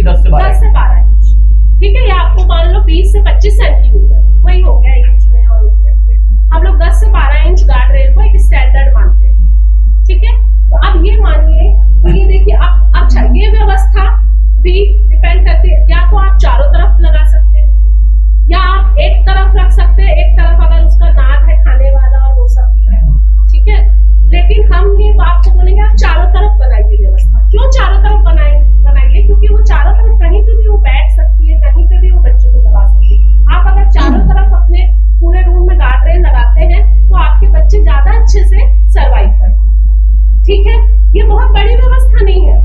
ये 10 से 12 इंच, ठीक है, या आपको मान लो 20 से 25 सेंटीमीटर, वही हो गया इंच में। और हम लोग 10 से 12 इंच गार्ड रेल को एक स्टैंडर्ड मानते हैं, ठीक है। तो अब ये मानिए, तो ये देखिए अब अच्छा, ये व्यवस्था भी डिपेंड करती है, या तो आप चारों तरफ लगा सकते हैं, या आप एक तरफ रख सकते हैं, एक तरफ अगर उसका नाद है खाने वाला और वो सब भी है, ठीक है। लेकिन हम ये बात को बोलेंगे आप चारों तरफ बनाइए व्यवस्था। क्यों चारों तरफ बनाइए? क्योंकि वो चारों तरफ कहीं पे भी वो बैठ सकती है, कहीं पे भी वो बच्चे को दबा सकती है। आप अगर चारों तरफ अपने पूरे रूम में गार्ड रेल लगाते हैं तो आपके बच्चे ज्यादा अच्छे से सर्वाइव करते हैं, ठीक है। ये बहुत बड़ी व्यवस्था नहीं है,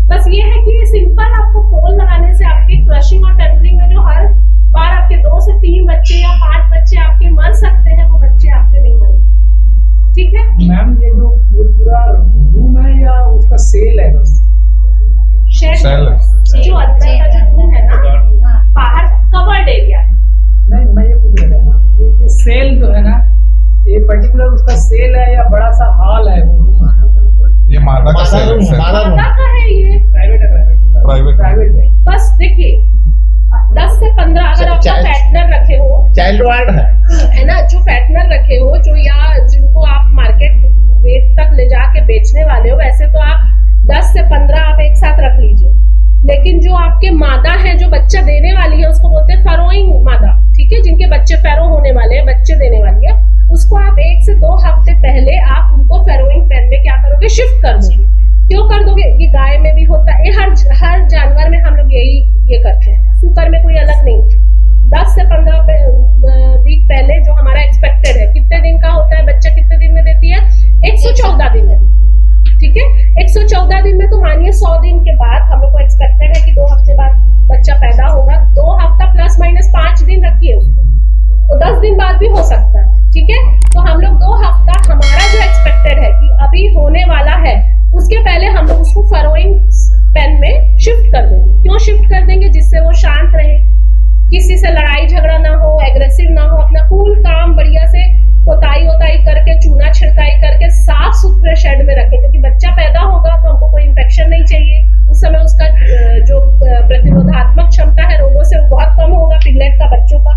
बस ये है कि सिंपल आपको पोल लगाने से आपके क्रशिंग और टेम्परिंग में जो हर बार आपके 2 से 3 बच्चे या 5 बच्चे आपके मर सकते हैं, वो बच्चे आपके नहीं मरेंगे, ठीक है। मैम ये पूरा रूम है या उसका सेल है? बस शेड जो अंदर का जो रूम है ना, बाहर कवर्ड एरिया है। नहीं, मैं ये पूछ रहा था ये सेल जो है ना, ये पर्टिकुलर उसका सेल है या बड़ा सा हॉल है? ये मादा का सेल है, मादा का है, ये प्राइवेट है। प्राइवेट है। बस देखिए 10 से 15 अगर आपका फैटनर रखे हो, चाइल्ड वार्ड है ना, जो फैटनर रखे हो, जो या जिनको आप मार्केट रेट तक ले जाके बेचने वाले हो, वैसे तो आप 10 से 15 आप एक साथ रख लीजिए। लेकिन जो आपके मादा है, जो बच्चा देने वाली है, उसको बोलते हैं फैरोइंग मादा, ठीक है, जिनके बच्चे फैरो होने वाले हैं, बच्चे देने वाली है, उसको आप 1 से 2 हफ्ते पहले आप उनको फैरोइंग पेन में क्या करोगे, शिफ्ट कर दोगे। क्यों कर दोगे? ये गाय में भी होता है, हर जानवर में हम लोग ये करते हैं, सुकर में कोई अलग नहीं। 10 से 15 वीक पहले जो हमारा एक्सपेक्टेड है, कितने दिन का होता है बच्चा, कितने दिन में देती है? 114 दिन में, ठीक है। 114 दिन में तो मानिए 100 दिन के बाद हम लोग को एक्सपेक्टेड है कि 2 हफ्ते बाद बच्चा पैदा होगा। 2 हफ्ता प्लस माइनस 5 दिन रखिए उसको, तो 10 दिन बाद भी हो सकता है, ठीक है। तो हम लोग 2 हफ्ता हमारा जो एक्सपेक्टेड है कि अभी होने वाला है, उसके पहले हम लोग उसको फैरोइंग पेन में शिफ्ट कर देंगे। क्यों शिफ्ट कर देंगे? जिससे वो शांत रहे, किसी से लड़ाई झगड़ा ना हो, एग्रेसिव ना हो, अपना कूल काम बढ़िया से पोताई करके, चूना छिड़काई करके साफ सुथरे शेड में रखें। क्योंकि बच्चा पैदा होगा तो हमको कोई इन्फेक्शन नहीं चाहिए, उस समय उसका जो प्रतिरोधात्मक क्षमता है रोगों से बहुत कम होगा, पिगलेट का, बच्चों का,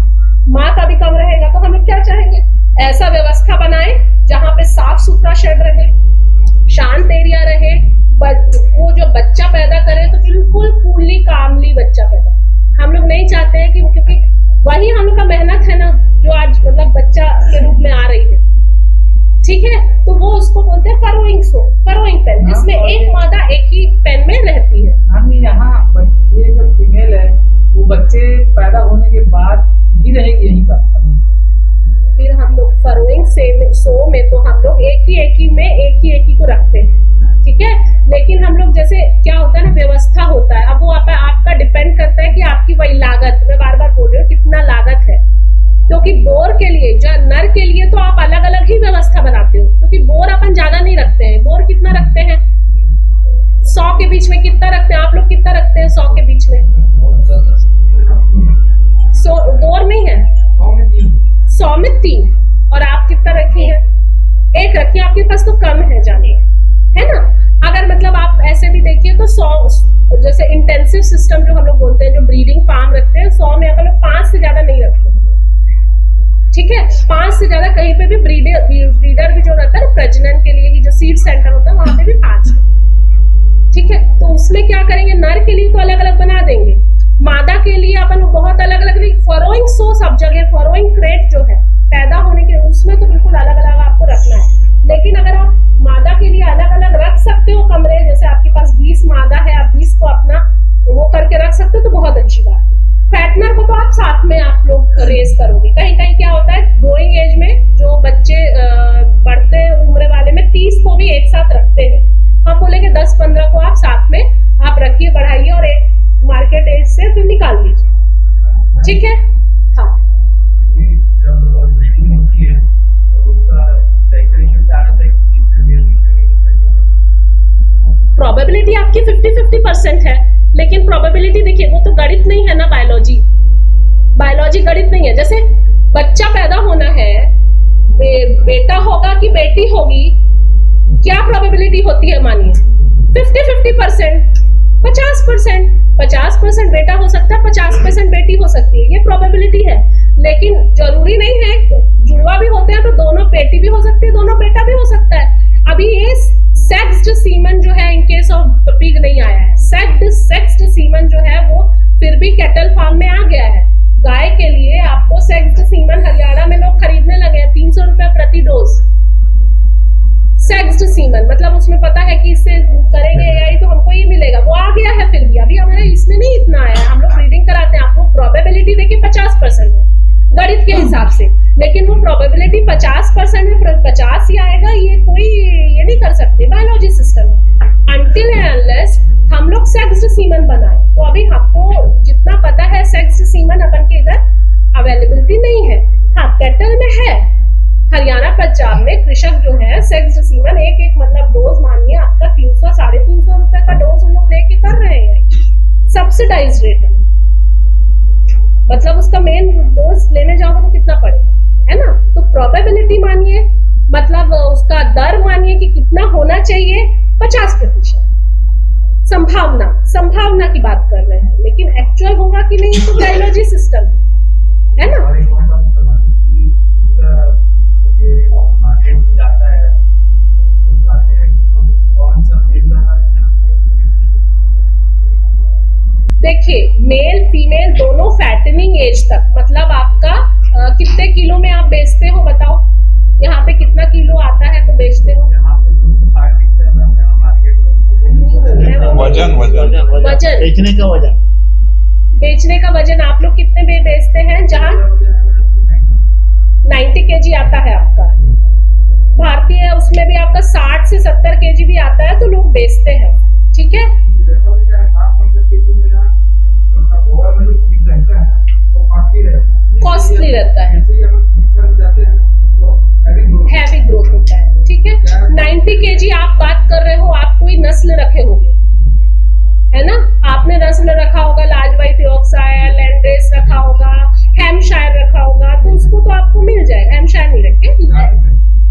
माँ का भी कम रहेगा। तो हम लोग क्या चाहेंगे, ऐसा व्यवस्था बनाए जहाँ पे साफ सुथरा शेड रहे, शांत एरिया रहे, वो जो बच्चा पैदा करे तो बिल्कुल कूलली कामली बच्चा पैदा। हम लोग नहीं चाहते हैं कि, क्योंकि वही हम लोग का मेहनत है ना, जो आज मतलब बच्चा के रूप में आ रही है, ठीक है। तो वो उसको बोलते हैं फैरोइंग पेन, जिसमें एक मादा एक ही पेन में रहती है। हम यहाँ ये जो फीमेल है वो बच्चे पैदा होने के बाद भी रहेगी यहीं पर। फिर हम लोग फैरोइंग सो में तो हम लोग एक ही को रखते हैं, ठीक है। लेकिन हम लोग जैसे क्या होता है ना, व्यवस्था होता है, अब वो आपका डिपेंड करता है कि आपकी वही लागत, मैं बार बार बोल रही हूँ, कितना लागत है। क्योंकि बोर के लिए, जो नर के लिए तो आप अलग अलग ही व्यवस्था बनाते हो, क्योंकि बोर अपन ज्यादा नहीं रखते हैं। बोर कितना रखते हैं? 100 के बीच में कितना रखते हैं? आप लोग कितना रखते हैं 100 के बीच में? 100 बोर नहीं है, 100 में 3, और आप कितना रखी है? 1 रखिए। आपके पास तो कम है जाने, है ना। अगर मतलब आप ऐसे भी देखिए तो 100, जैसे इंटेंसिव सिस्टम जो हम लोग बोलते हैं, जो ब्रीडिंग फार्म रखते हैं, 100 में अपन लोग 5 से ज्यादा नहीं रखते, ठीक है। 5 से ज्यादा कहीं पे भी ब्रीडर भी जो रहता है ना प्रजनन के लिए ही, जो सीड सेंटर होता है, वहां पे भी 5 है, ठीक है। तो उसमें क्या करेंगे, नर के लिए तो अलग अलग बना देंगे, मादा के लिए अपन बहुत अलग अलग। फैरोइंग सो सब जगह, फैरोइंग क्रेट जो है पैदा होने के, उसमें तो बिल्कुल अलग अलग आपको रखना है। लेकिन अगर आप मादा के लिए अलग अलग रख सकते हो कमरे, जैसे आपके पास 20 मादा है, आप 20 को अपना वो करके रख सकते हो, तो बहुत अच्छी बात है। फैटनर को तो आप साथ में आप लोग रेस करोगे। कहीं कहीं क्या होता है, ग्रोइंग एज में जो बच्चे बढ़ते उम्र वाले में 30 को भी एक साथ रखते हैं। हम बोलेंगे 10-15 को आप साथ में आप रखिए, बढ़ाइए, और एक मार्केट एज से फिर निकाल दीजिए, ठीक है। हाँ, प्रोबेबिलिटी आपकी 50-50% है, लेकिन प्रोबेबिलिटी देखिए, वो तो गणित नहीं है ना, बायोलॉजी गणित नहीं है। जैसे बच्चा पैदा होना है, बेटा होगा कि बेटी होगी, क्या प्रोबेबिलिटी होती है? मानिए 50-50%, 50%, 50% बेटा हो सकता है, 50% बेटी हो सकती है, ये प्रोबेबिलिटी है। लेकिन जरूरी नहीं है, जुड़वा भी होते हैं तो दोनों बेटी भी हो सकती है, दोनों बेटा भी हो सकता है। अभी ये सेक्स्ड सीमन जो है इन केस ऑफ पिग नहीं आया है, सेक्स्ड सीमन जो है वो फिर भी कैटल फार्म में आ गया है। गाय के लिए आपको सेक्स्ड सीमन हरियाणा में लोग खरीदने लगे हैं 300 रुपए प्रति डोज। सेक्स्ड सीमन मतलब उसमें पता है कि इससे करेंगे या तो हमको ये मिलेगा, वो आ गया है। फिर भी अभी हमारे इसमें नहीं इतना आया है, हम लोग ब्रीडिंग कराते हैं। आपको प्रोबेबिलिटी देखिए 50% है गणित के हिसाब से, लेकिन वो प्रोबेबिलिटी 50% में 50 ही आएगा, ये कोई ये नहीं कर सकते बायोलॉजी सिस्टम में। अनटिल एंड अनलेस हम लोग सेक्स्ड सीमन बनाए, तो अभी हमको जितना पता है सेक्स्ड सीमन अपन के इधर अवेलेबिलिटी नहीं है। हाँ, कैटल में है, हरियाणा पंजाब में कृषक जो है सेक्स्ड सीमन एक मतलब डोज मानिए आपका 300 350 रुपए का डोज हम लोग लेके कर रहे हैं सब्सिडाइज रेट में। मतलब उसका मेन डोज लेने जाओगे तो कितना पड़ेगा, है ना। तो प्रोबेबिलिटी मानिए, मतलब उसका दर मानिए कि कितना होना चाहिए, 50%। संभावना की बात कर रहे हैं, लेकिन एक्चुअल होगा कि नहीं तो बायोलॉजी सिस्टम है ना। देखिए मेल फीमेल दोनों फैटनिंग एज तक, मतलब आपका कितने किलो में आप बेचते हो बताओ, यहाँ पे कितना किलो आता है तो बेचते हो? वजन बेचने का वजन आप लोग कितने में बेचते हैं? जहाँ 90 kg आता है आपका, भारतीय उसमें भी आपका 60 से 70 kg भी आता है तो लोग बेचते हैं, ठीक है। कॉस्टली रहता है, हैवी ग्रोथ होता है, ठीक है। 90 kg आप बात कर रहे हो, आप कोई नस्ल रखे होंगे, है ना। आपने नस्ल रखा होगा लार्ज व्हाइट यॉर्कशायर, लैंड्रेस रखा होगा, हैम्पशायर रखा होगा, तो उसको तो आपको मिल जाएगा। हैम्पशायर नहीं रखे,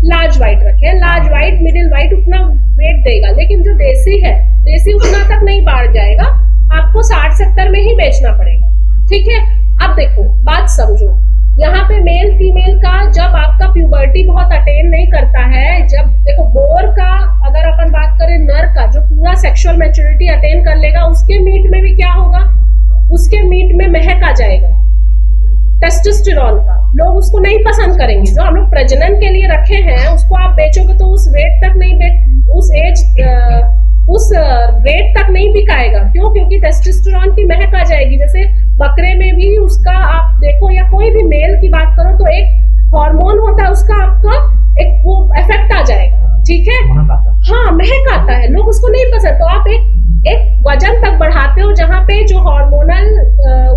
लार्ज व्हाइट रखे, लार्ज व्हाइट मिडिल व्हाइट उतना वेट देगा, लेकिन जो देसी है, देसी उतना तक नहीं बढ़ जाएगा, आपको 60-70 में ही बेचना पड़ेगा, ठीक है। अब देखो बात समझो, यहाँ पे मेल फीमेल का जब आपका प्यूबर्टी बहुत अटेन नहीं करता है, जब देखो बोर का अगर अपन बात करें, नर का जो पूरा सेक्सुअल मैच्योरिटी अटेन कर लेगा, उसके मीट में भी क्या होगा, उसके मीट में महक आ जाएगा टेस्टोस्टेरोन का। लोग उसको नहीं पसंद करेंगे। जो हम लोग प्रजनन के लिए रखे हैं उसको आप बेचोगे तो उस वेट तक नहीं उस रेट तक नहीं बिकाएगा। क्यों? क्योंकि टेस्टोस्टेरोन की महक आ जाएगी। जैसे बकरे में भी उसका आप देखो, या कोई भी मेल की बात करो तो एक हार्मोन होता है उसका, आपका एक वो इफेक्ट आ जाएगा, ठीक है। हाँ, महक आता है, लोग उसको नहीं पसंद। तो आप एक वजन तक बढ़ाते हो जहाँ पे जो हार्मोनल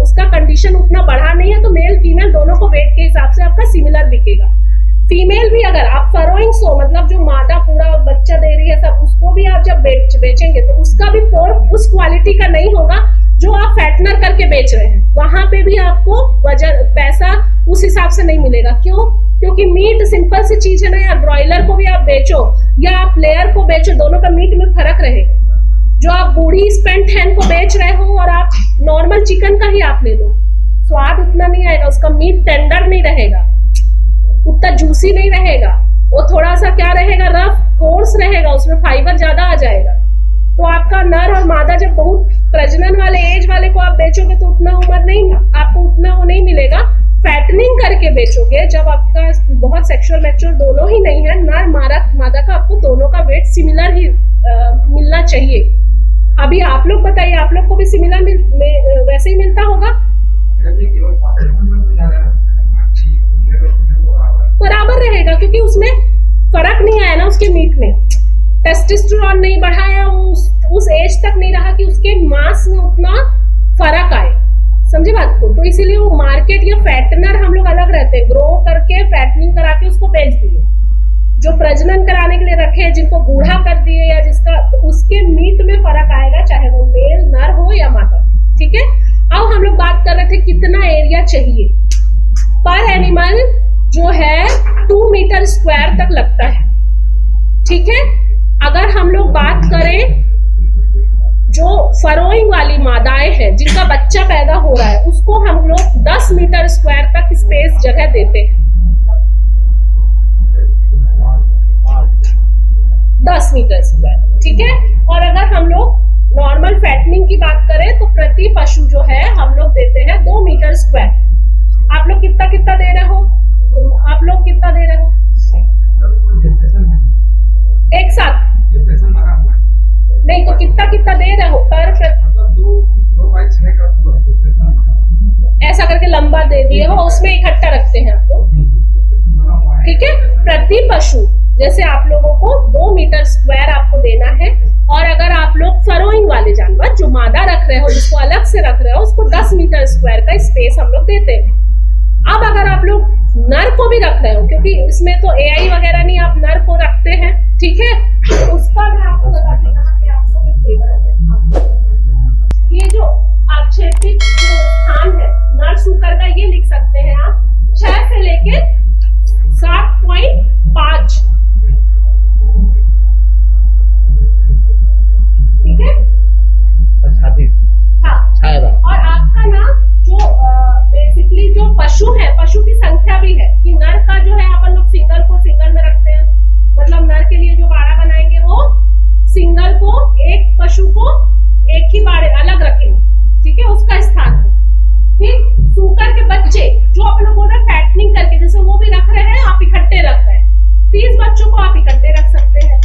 उसका कंडीशन उतना बढ़ा नहीं है, तो मेल फीमेल दोनों को वेट के हिसाब से आपका सिमिलर बिकेगा। फीमेल भी अगर आप फरोइंग सो मतलब जो मादा पूरा बच्चा दे रही है सब, उसको भी आप जब बेचेंगे तो उसका भी पोर्क उस क्वालिटी का नहीं होगा जो आप फैटनर करके बेच रहे हैं। वहां पे भी आपको वजन पैसा उस हिसाब से नहीं मिलेगा। क्यों? क्योंकि मीट सिंपल सी चीज है ना यार। ब्रॉयलर को भी आप बेचो या आप लेयर को बेचो, दोनों का मीट में फर्क रहेगा। जो आप बूढ़ी स्पेंट हैन को बेच रहे हो और आप नॉर्मल चिकन का ही आप ले लो, स्वाद उतना नहीं आएगा, उसका मीट टेंडर नहीं रहेगा, उतना जूसी नहीं रहेगा, वो थोड़ा सा क्या रहेगा, रफ कोर्स रहेगा, उसमें फाइबर ज्यादा आ जाएगा। तो आपका नर और मादा जब बहुत प्रजनन वाले एज वाले को आप बेचोगे तो उतना उम्र नहीं, आपको उतना वो नहीं मिलेगा। फैटनिंग करके बेचोगे जब आपका बहुत सेक्सुअल मैच्योर दोनों ही नहीं है, नर मादा का, आपको दोनों का वेट सिमिलर ही मिलना चाहिए। अभी आप लोग बताइए, आप लोग को भी सिमिलर वैसे ही मिलता होगा? बराबर रहेगा, क्योंकि उसमें फर्क नहीं आया ना, उसके मीट में टेस्टोस्टेरोन नहीं बढ़ाया, उस एज तक नहीं रहा कि उसके मांस में उतना फर्क आए। समझे बात को? तो इसीलिए वो मार्केट या फैटनर हम लोग अलग रहते हैं, ग्रो करके फैटनिंग करा के उसको बेच दिए। जो प्रजनन कराने के लिए रखे हैं, जिनको बूढ़ा कर दिए या जिसका, तो उसके मीट में फर्क आएगा, चाहे वो मेल नर हो या मादा, ठीक है। अब हम लोग बात कर रहे थे कितना एरिया चाहिए पर एनिमल, जो है 2 मीटर स्क्वायर तक लगता है, ठीक है। अगर हम लोग बात करें जो फरोइंग वाली मादाएं हैं जिनका बच्चा पैदा हो रहा है, उसको हम लोग 10 मीटर स्क्वायर तक स्पेस जगह देते हैं। 10 मीटर स्क्वायर, ठीक है। और अगर हम लोग नॉर्मल फैटनिंग की बात करें तो प्रति पशु जो है हम लोग देते हैं 2 मीटर स्क्वायर। आप लोग कितना कितना दे रहे हो? आप लोग कितना दे रहे हो एक साथ? नहीं तो कितना कितना दे रहे हो पर ऐसा करके लंबा दे दिए हो, उसमें इकट्ठा रखते हैं आप लोग, ठीक है। प्रति पशु जैसे आप लोगों को 2 मीटर स्क्वायर आपको देना है। और अगर आप लोग फरोइंग वाले जानवर जो मादा रख रहे हो, जिसको अलग से रख रहे हो, उसको 10 मीटर स्क्वायर का स्पेस हम लोग देते हैं। अब अगर आप लोग नर को भी रख रहे हो, क्योंकि इसमें तो एआई वगैरह नहीं, आप नर को रखते हैं, ठीक है, तो उसका मैं आपको बता देना कि आप लोग ये जो आक्षेपित जो स्थान है नर सूकर का, ये लिख सकते हैं आप 6 से लेके 7.5, ठीक है। हाँ, और आपका ना जो बेसिकली जो पशु है, पशु की संख्या भी है कि नर का जो है अपन लोग सिंगल को सिंगल में रखते हैं, मतलब नर के लिए जो बाड़ा बनाएंगे वो सिंगल को, एक पशु को एक ही बाड़े अलग रखेंगे, ठीक है, उसका स्थान। फिर सूकर के बच्चे जो अपन लोग बोल रहे हैं फैटनिंग करके, जैसे वो भी रख रहे हैं, आप इकट्ठे रख रहे हैं, 30 बच्चों को आप इकट्ठे रख सकते हैं,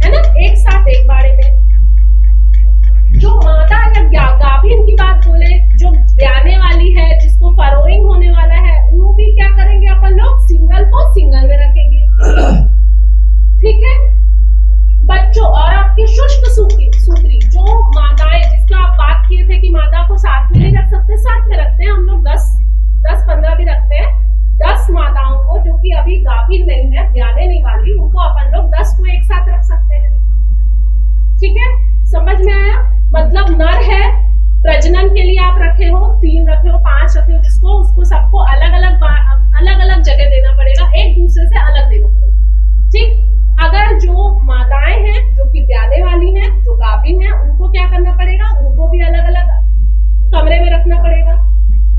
है ना, एक साथ एक बाड़े में। जो मादा या गाभिन की बात बोले, जो ब्याने वाली है, जिसको फरोइंग होने वाला है, वो भी क्या करेंगे अपन लोग सिंगल को सिंगल में रखेंगे, ठीक है। बच्चों और आपकी शुष्क सूत्री जो मादाएं, जिसका आप बात किए थे कि मादा को साथ में नहीं रख सकते, साथ में रखते हैं हम लोग, 10-15 भी रखते हैं। 10 मादाओं को जो कि अभी गाभिन नहीं है, ब्याने नहीं वाली, उनको अपन लोग 10 को एक साथ रख सकते हैं, ठीक है। समझ में आया? मतलब नर है, प्रजनन के लिए आप रखे हो, 3 रखे हो, 5 रखे हो, जिसको उसको सबको अलग अलग जगह देना पड़ेगा, एक दूसरे से अलग देना पड़ेगा, ठीक। अगर जो मादाएं हैं जो कि ब्याने वाली हैं, जो गाभिन हैं, उनको क्या करना पड़ेगा, उनको भी अलग अलग कमरे में रखना पड़ेगा।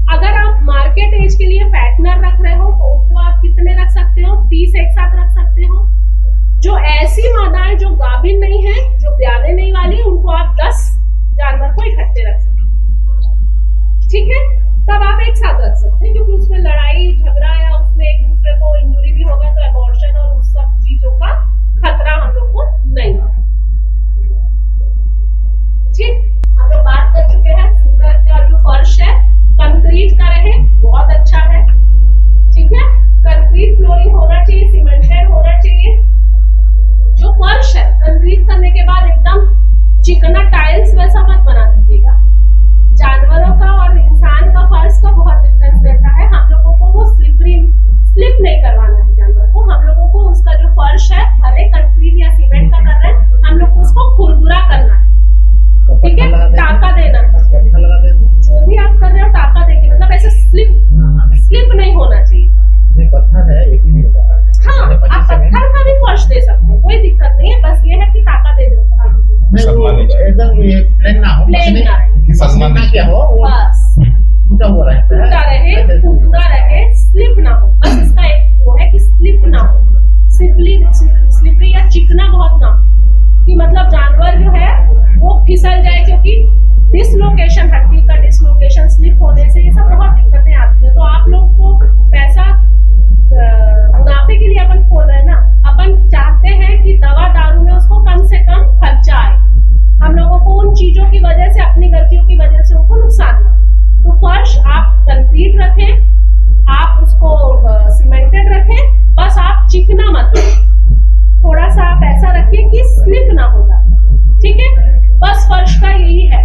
अगर आप मार्केट एज के लिए फैटनर रख रहे हो तो उनको आप कितने रख सकते हो? 30 एक साथ रख सकते हो। जो ऐसी मादाएं जो गाभिन नहीं है, जो ब्याने नहीं वाली, उनको आप 10 जानवर को इकट्ठे रख सकते हैं, ठीक है। तब आप एक साथ रख सकते हैं, क्योंकि उसमें लड़ाई झगड़ा या उसमें एक दूसरे को इंजुरी भी होगा तो एबॉर्शन और उस सब चीजों का खतरा हम लोग को नहीं होगा, ठीक। हम लोग बात कर चुके हैं सूकर का जो फर्श है कंक्रीट का रहे, बहुत अच्छा है, ठीक है। कंक्रीट फ्लोरिंग होना चाहिए, सीमेंटेड होना चाहिए। जो फर्श है कंक्रीट करने के बाद एकदम चिकना टाइल्स वैसा मत बना दीजिएगा। जानवरों का और इंसान का फर्श का बहुत डिफरेंस रहता है। हम लोगों को वो स्लिप नहीं करवाना है जानवर को। हम लोगों को उसका जो फर्श है, भले कंक्रीट या सीमेंट का कर रहे हैं, हम लोग को उसको खुरदुरा करना है, ठीक है, टाका देना। जो भी आप कर रहे हो टाका देके, मतलब ऐसे स्लिप नहीं होना चाहिए। हाँ, आप पत्थर का भी फर्श दे सकते हो, कोई दिक्कत नहीं है, बस ये है कि टाका दे दो, प्लेन ना हो, क्या हो, बस टूटा रहे, खुरदुरा रहे, स्लिप ना हो, बस इसका एक वो है कि स्लिप ना हो, स्लिपरी या चिकना बहुत ना हो, कि मतलब जानवर जो है वो फिसल जाए, क्योंकि डिसलोकेशन, हड्डी का डिसलोकेशन, स्लिप होने से ये सब बहुत दिक्कतें आती है। तो आप लोग को पैसा मुनाफे के लिए अपन खोल रहे हैं ना, अपन चाहते हैं कि दवा दारू में उसको कम से कम खर्चा आए, हम लोगों को उन चीजों की वजह से, अपनी गलतियों की वजह से उनको नुकसान ना। तो फर्श आप कंक्रीट रखें, आप उसको सीमेंटेड रखें, बस आप चिकना मत रखें, थोड़ा सा आप ऐसा रखिए कि स्लिप ना हो जाए, ठीक है। बस फर्श का यही है,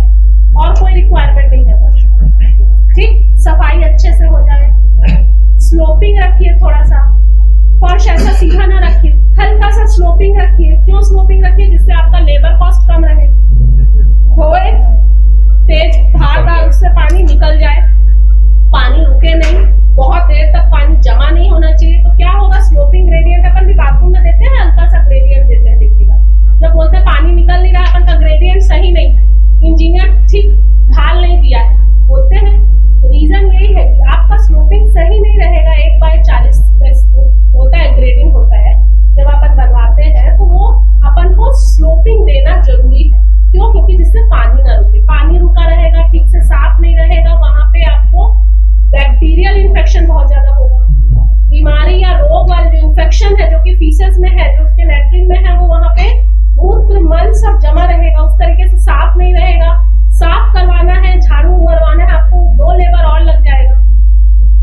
और कोई रिक्वायरमेंट नहीं है फर्श, ठीक। सफाई अच्छे से हो जाए, स्लोपिंग रखिए, थोड़ा सा फर्श ऐसा सीधा ना रखिए, हल्का सा स्लोपिंग रखिए। क्यों स्लोपिंग रखिए? जिससे आपका लेबर कॉस्ट कम रहे, धोए, तेज धार उससे पानी निकल जाए, पानी रुके नहीं, बहुत देर तक पानी जमा नहीं होना चाहिए। तो क्या होगा, स्लोपिंग ग्रेडियंट अपन भी बाथरूम में देते हैं, हल्का सा ग्रेडियंट देते हैं, देखिएगा जब बोलते हैं पानी निकल नहीं रहा, अपन का ग्रेडियंट सही नहीं, इंजीनियर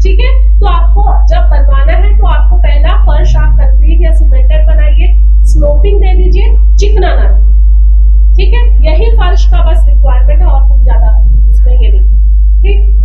ठीक है। तो आपको जब बनवाना है तो आपको पहला फर्श आप कंक्रीट या सीमेंटेड बनाइए, स्लोपिंग दे दीजिए, चिकना ना रखिए, ठीक है। यही फर्श का बस रिक्वायरमेंट है और कुछ ज्यादा इसमें ये नहीं, ठीक।